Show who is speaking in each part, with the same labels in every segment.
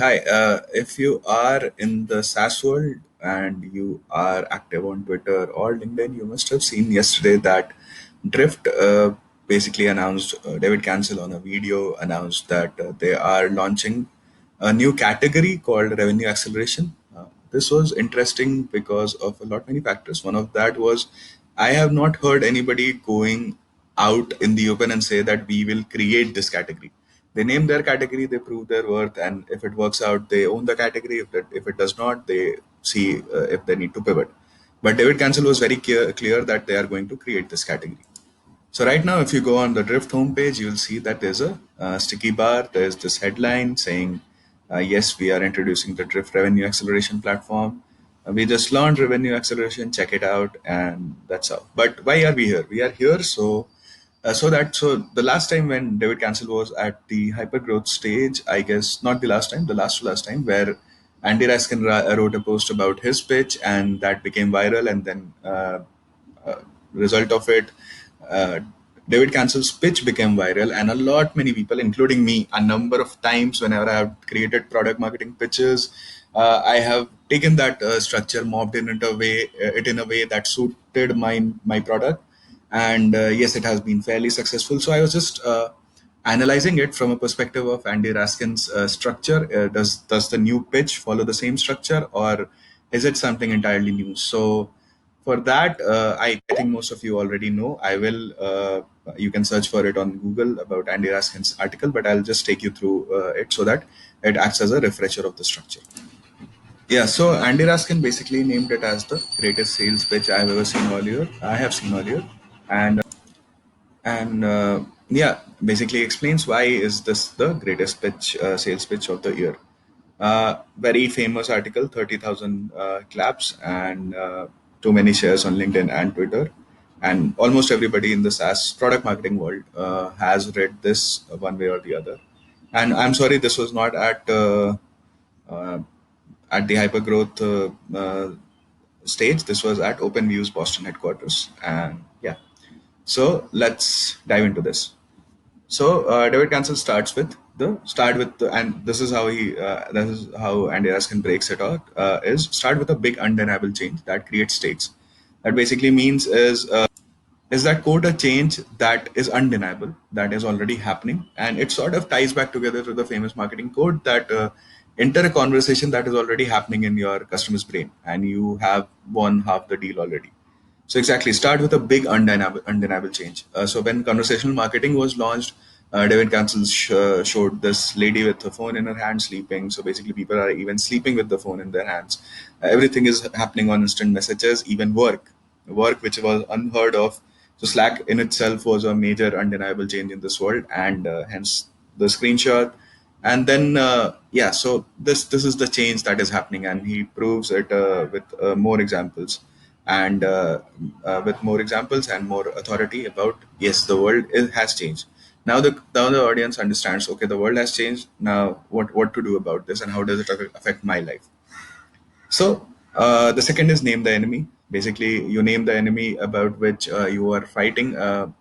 Speaker 1: Hi. If you are in the SaaS world and you are active on Twitter or LinkedIn, you must have seen yesterday that Drift basically announced, David Cancel on a video announced that they are launching a new category called revenue acceleration. This was interesting because of a lot many factors. One of that was I have not heard anybody going out in the open and say that we will create this category. They name their category, they prove their worth, and if it works out, they own the category. If it does not, they see if they need to pivot. But David Cancel was very clear that they are going to create this category. So right now, if you go on the Drift homepage, you'll see that there's a sticky bar. There's this headline saying, "Yes, we are introducing the Drift Revenue Acceleration platform. We just launched Revenue Acceleration. Check it out." And that's all. But why are we here? We are here so the last time when David Cancel was at the hypergrowth stage, I guess not the last time, the last to last time, where Andy Raskin wrote a post about his pitch, and that became viral, and then uh, result of it, uh, David Cancel's pitch became viral, and a lot many people, including me, a number of times whenever I have created product marketing pitches, I have taken that structure, mobbed it in a way that suited my product, and yes, it has been fairly successful. So I was just analyzing it from a perspective of Andy Raskin's structure. Does the new pitch follow the same structure, or is it something entirely new? So for that, I think most of you already know. You can search for it on Google about Andy Raskin's article, but I'll just take you through it so that it acts as a refresher of the structure. Yeah, so Andy Raskin basically named it as the greatest sales pitch I've ever seen earlier. I have seen earlier, and yeah, basically explains why is this the greatest sales pitch of the year. Very famous article, 30,000 claps, and too many shares on LinkedIn and Twitter. And almost everybody in the SaaS product marketing world has read this one way or the other. And I'm sorry, this was not uh, at the hypergrowth stage. This was at OpenView's Boston headquarters. And yeah, so let's dive into this. So David Cancel and this is how Andy Raskin breaks it out. Is start with a big undeniable change that creates states. That basically means is that quote a change that is undeniable, that is already happening, and it sort of ties back together to the famous marketing code that enter a conversation that is already happening in your customer's brain, and you have won half the deal already. So exactly, start with a big undeniable change. So when conversational marketing was launched, David Cancel showed this lady with a phone in her hand sleeping. So basically, people are even sleeping with the phone in their hands. Everything is happening on instant messages, even work which was unheard of. So Slack in itself was a major undeniable change in this world, and hence the screenshot. And then yeah, so this is the change that is happening, and he proves it with more examples and with more examples and more authority about yes, the world has changed. Now the audience understands, okay, the world has changed. Now what to do about this, and how does it affect my life? So the second is name the enemy. Basically, you name the enemy about which you are fighting,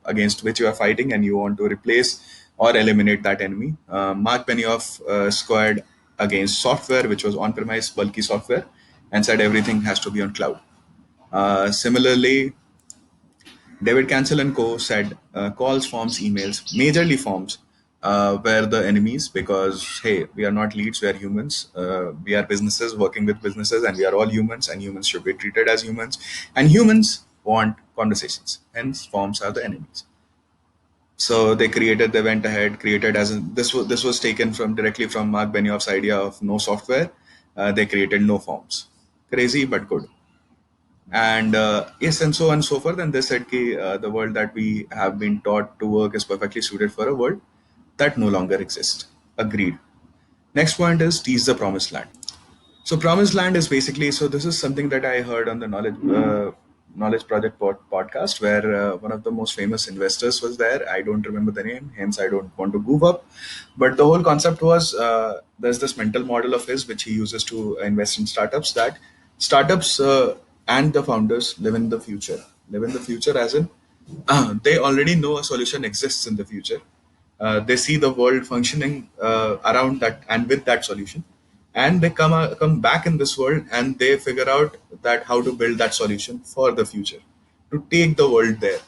Speaker 1: against which you are fighting, and you want to replace or eliminate that enemy. Mark Benioff squared against software, which was on-premise bulky software, and said everything has to be on cloud. Similarly, David Cancel and Co. said calls, forms, emails, majorly forms, were the enemies because, hey, we are not leads, we are humans. We are businesses working with businesses, and we are all humans, and humans should be treated as humans. And humans want conversations, hence, forms are the enemies. So they created, they went ahead, created this was taken from directly from Mark Benioff's idea of no software. They created no forms. Crazy, but good. And yes, and so on and so forth. And they said ki, the world that we have been taught to work is perfectly suited for a world that no longer exists. Agreed. Next point is tease the promised land. So promised land is basically, so this is something that I heard on the knowledge project podcast, where one of the most famous investors was there. I don't remember the name, hence I don't want to goof up. But the whole concept was, there's this mental model of his which he uses to invest in startups, that startups and the founders live in the future as in they already know a solution exists in the future. They see the world functioning around that and with that solution. and they come back in this world, and they figure out that how to build that solution for the future, to take the world there.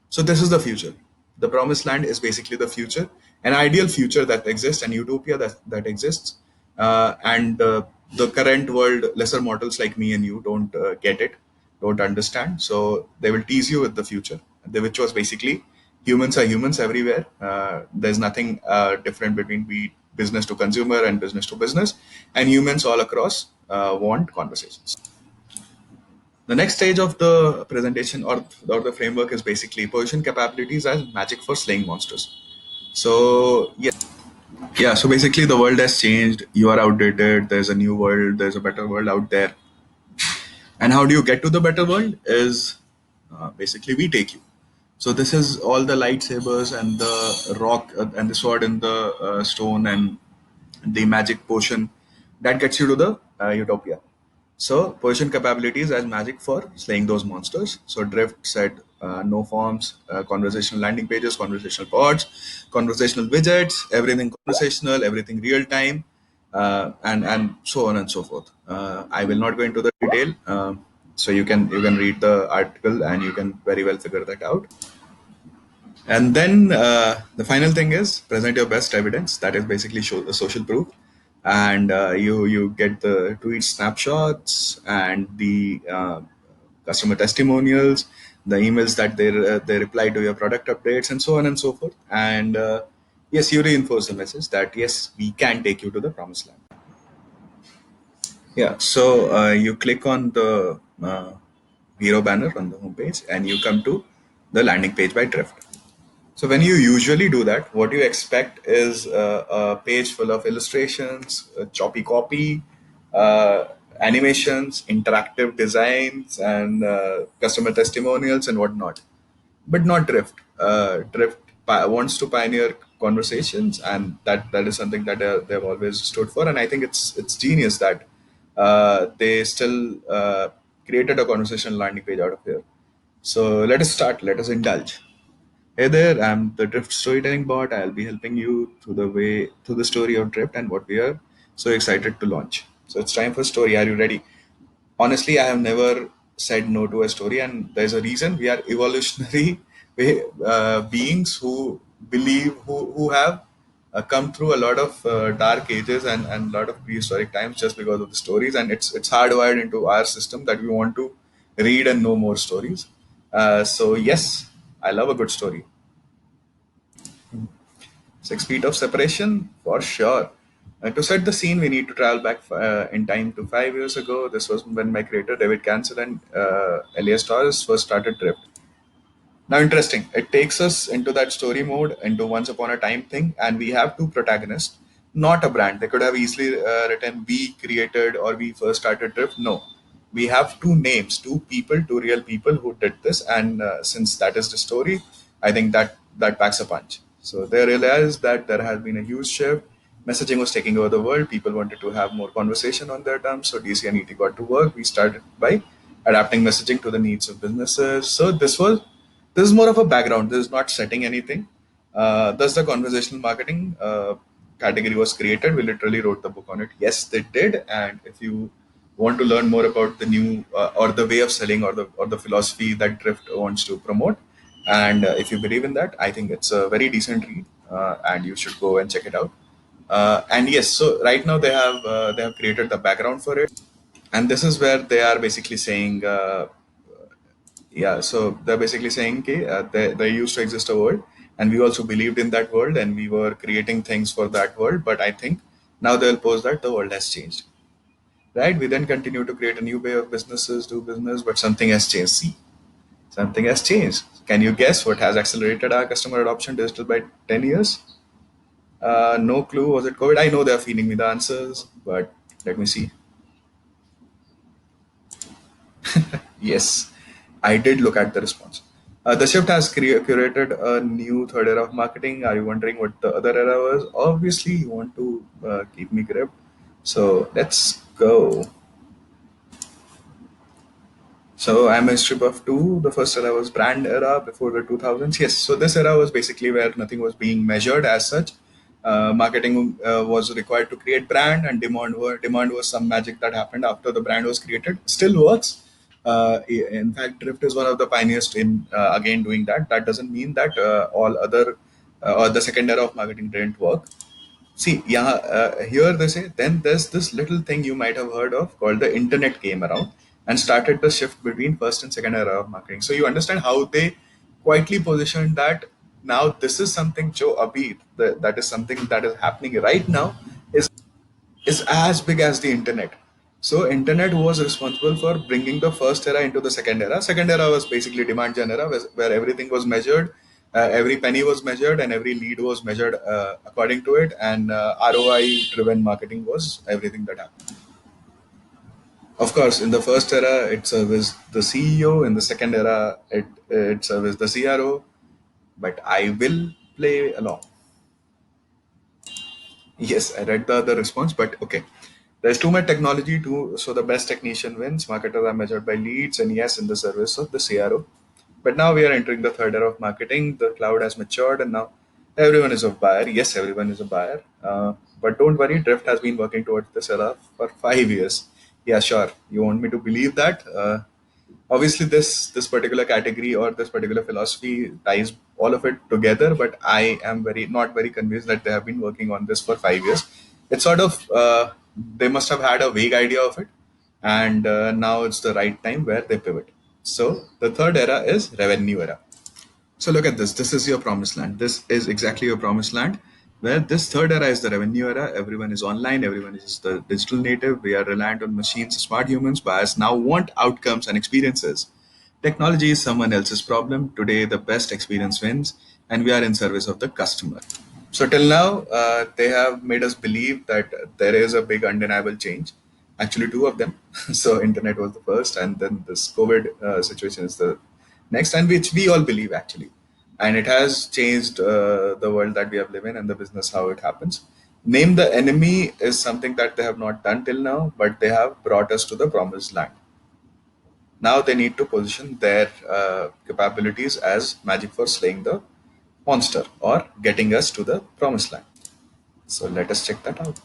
Speaker 1: So this is the future. The promised land is basically the future, an ideal future that exists, an utopia that exists. And the current world, lesser mortals like me and you don't get it, don't understand. So they will tease you with the future, which was basically humans are humans everywhere. There's nothing different between business to consumer and business to business, and humans all across want conversations. The next stage of the presentation, or the framework, is basically position capabilities as magic for slaying monsters. So yeah, so basically the world has changed. You are outdated. There's a new world. There's a better world out there. And how do you get to the better world? Is basically we take you. So this is all the lightsabers and the rock and the sword and the stone and the magic potion that gets you to the utopia. So potion capabilities as magic for slaying those monsters. So Drift said no forms, conversational landing pages, conversational pods, conversational widgets, everything conversational, everything real time, and so on and so forth. I will not go into the detail. So you can read the article and you can very well figure that out. And then the final thing is present your best evidence. That is basically show the social proof, and you get the tweet snapshots and the customer testimonials, the emails that they reply to your product updates, and so on and so forth. And yes, you reinforce the message that yes, we can take you to the promised land. Yeah. So you click on the hero banner on the homepage, and you come to the landing page by Drift. So when you usually do that, what you expect is a page full of illustrations, choppy copy, animations, interactive designs, and customer testimonials and whatnot. But not Drift. Drift wants to pioneer conversations, and that is something that they've always stood for. And I think it's genius that they still created a conversation landing page out of here. So let us start. Let us indulge. Hey there, I'm the Drift storytelling bot. I'll be helping you through the story of Drift and what we are so excited to launch. So it's time for story. Are you ready? Honestly, I have never said no to a story, and there's a reason. We are evolutionary beings who who have come through a lot of dark ages and a lot of prehistoric times just because of the stories, and it's hardwired into our system that we want to read and know more stories. So yes, I love a good story. 6 feet of separation for sure. To set the scene, we need to travel back in time to 5 years ago. This was when my creator David Cancel and Elias Torres first started Drift. Now, interesting. It takes us into that story mode, into once upon a time thing, and we have two protagonists, not a brand. They could have easily written "We created" or "We first started Drift." No, we have two names, two people, two real people who did this, and since that is the story, I think that packs a punch. So they realized that there has been a huge shift. Messaging was taking over the world. People wanted to have more conversation on their terms. So DC and ET got to work. We started by adapting messaging to the needs of businesses. So this is more of a background. This is not setting anything. Thus, the conversational marketing category was created. We literally wrote the book on it. Yes, they did. And if you want to learn more about the new or the way of selling or the philosophy that Drift wants to promote, and if you believe in that, I think it's a very decent read, and you should go and check it out. And yes, so right now they have created the background for it, and this is where they are basically saying yeah, so they're basically saying okay, there used to exist a world, and we also believed in that world, and we were creating things for that world. But I think now they'll pose that the world has changed, right? We then continue to create a new way of businesses do business, but something has changed. See, something has changed. Can you guess what has accelerated our customer adoption digital by 10 years? No clue. Was it COVID? I know they're feeding me the answers, but let me see. Yes, I did look at the response. The shift has curated a new third era of marketing. Are you wondering what the other era was? Obviously, you want to keep me gripped. So let's go. So I'm a history buff too. The first era was brand era before the 2000s. Yes, so this era was basically where nothing was being measured as such. Marketing was required to create brand, and demand was some magic that happened after the brand was created. Still works. In fact, Drift is one of the pioneers in again doing that. That doesn't mean that all other or the second era of marketing didn't work. See, yeah, here they say, then there's this little thing you might have heard of called the internet came around and started the shift between first and second era of marketing. So you understand how they quietly positioned that now this is something, Joe Abhi, that is something that is happening right now, is as big as the internet. So internet was responsible for bringing the first era into the second era. Second era was basically demand gen era, where everything was measured, every penny was measured, and every lead was measured according to it. And ROI driven marketing was everything that happened. Of course, in the first era, it serviced the CEO. In the second era, it serviced the CRO. But I will play along. Yes, I read the other response, but okay. There's too much technology too, so the best technician wins. Marketers are measured by leads, and yes, in the service of the CRO. But now we are entering the third era of marketing. The cloud has matured, and now everyone is a buyer. Yes, everyone is a buyer. But don't worry, Drift has been working towards this era for 5 years. Yeah, sure. You want me to believe that? Obviously, this particular category or this particular philosophy ties all of it together, but I am very not very convinced that they have been working on this for 5 years. It's sort of they must have had a vague idea of it, and now it's the right time where they pivot. So the third era is revenue era. So look at this. This is your promised land. This is exactly your promised land. Where this third era is the revenue era. Everyone is online. Everyone is the digital native. We are reliant on machines. Smart humans. Buyers now want outcomes and experiences. Technology is someone else's problem. Today, the best experience wins, and we are in service of the customer. So till now, they have made us believe that there is a big undeniable change. Actually, two of them. So internet was the first, and then this COVID situation is the next, and which we all believe actually, and it has changed the world that we have live in and the business how it happens. Name the enemy is something that they have not done till now, but they have brought us to the promised land. Now they need to position their capabilities as magic for slaying the monster or getting us to the promised land. So let us check that out.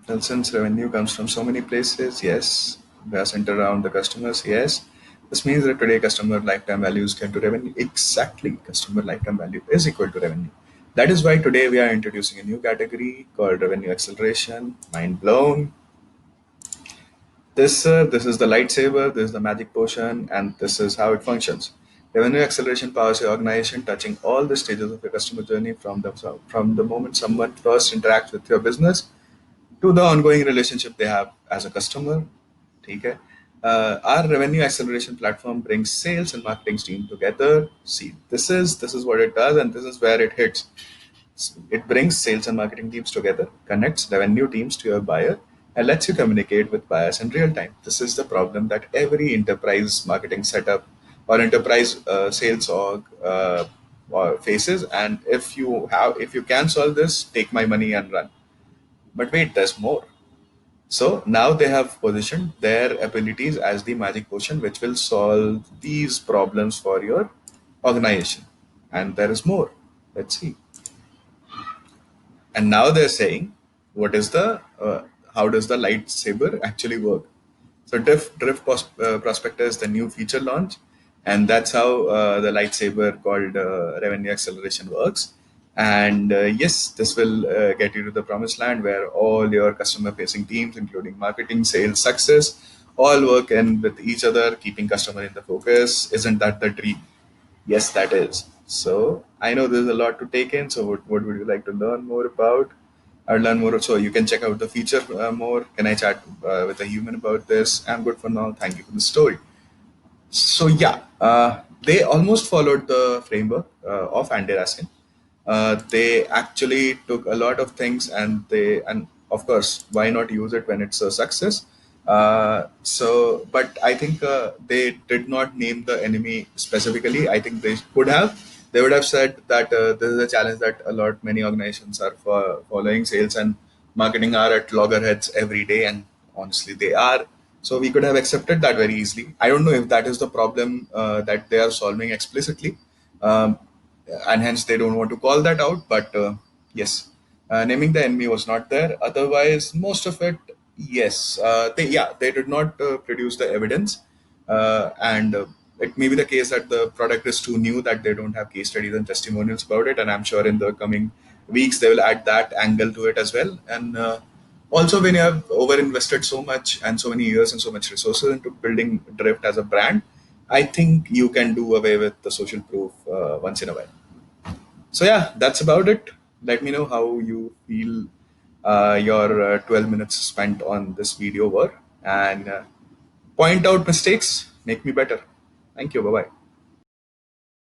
Speaker 1: Well, since revenue comes from so many places, yes, they are centered around the customers, yes. This means that today customer lifetime value is equal to revenue. Exactly, customer lifetime value is equal to revenue. That is why today we are introducing a new category called revenue acceleration. Mind blown. This is the lightsaber, this is the magic potion, and this is how it functions. Revenue acceleration powers your organization, touching all the stages of your customer journey from the moment someone first interacts with your business to the ongoing relationship they have as a customer. Okay. Our revenue acceleration platform brings sales and marketing team together. See, this is what it does, and this is where it hits. It brings sales and marketing teams together, connects revenue teams to your buyer, and lets you communicate with buyers in real time. This is the problem that every enterprise marketing setup or enterprise sales or faces. And if you can solve this, take my money and run. But wait, there's more. So now they have positioned their abilities as the magic potion, which will solve these problems for your organization. And there is more. Let's see. And now they're saying, what is the how does the lightsaber actually work? So Drift Prospector is the new feature launch, and that's how the lightsaber called Revenue Acceleration works. And yes, this will get you to the promised land where all your customer-facing teams, including marketing, sales, success, all work in with each other, keeping customer in the focus. Isn't that the dream? Yes, that is. So I know there's a lot to take in. So what would you like to learn more about? I'd learn more. So you can check out the feature more. Can I chat with a human about this? I'm good for now. Thank you for the story. So yeah, they almost followed the framework of Andy Raskin. They actually took a lot of things, and of course, why not use it when it's a success? But I think they did not name the enemy specifically. I think they could have. They would have said that this is a challenge that many organizations are following. Sales and marketing are at loggerheads every day, and honestly, they are. So we could have accepted that very easily. I don't know if that is the problem that they are solving explicitly. Um, and hence they don't want to call that out. But yes, naming the enemy was not there. Otherwise, most of it, yes, they did not produce the evidence, and it may be the case that the product is too new that they don't have case studies and testimonials about it. And I'm sure in the coming weeks they will add that angle to it as well. And also, when you have over invested so much and so many years and so much resources into building Drift as a brand, I think you can do away with the social proof once in a while. So yeah, that's about it. Let me know how you feel your 12 minutes spent on this video were, and point out mistakes, make me better. Thank you. Bye bye.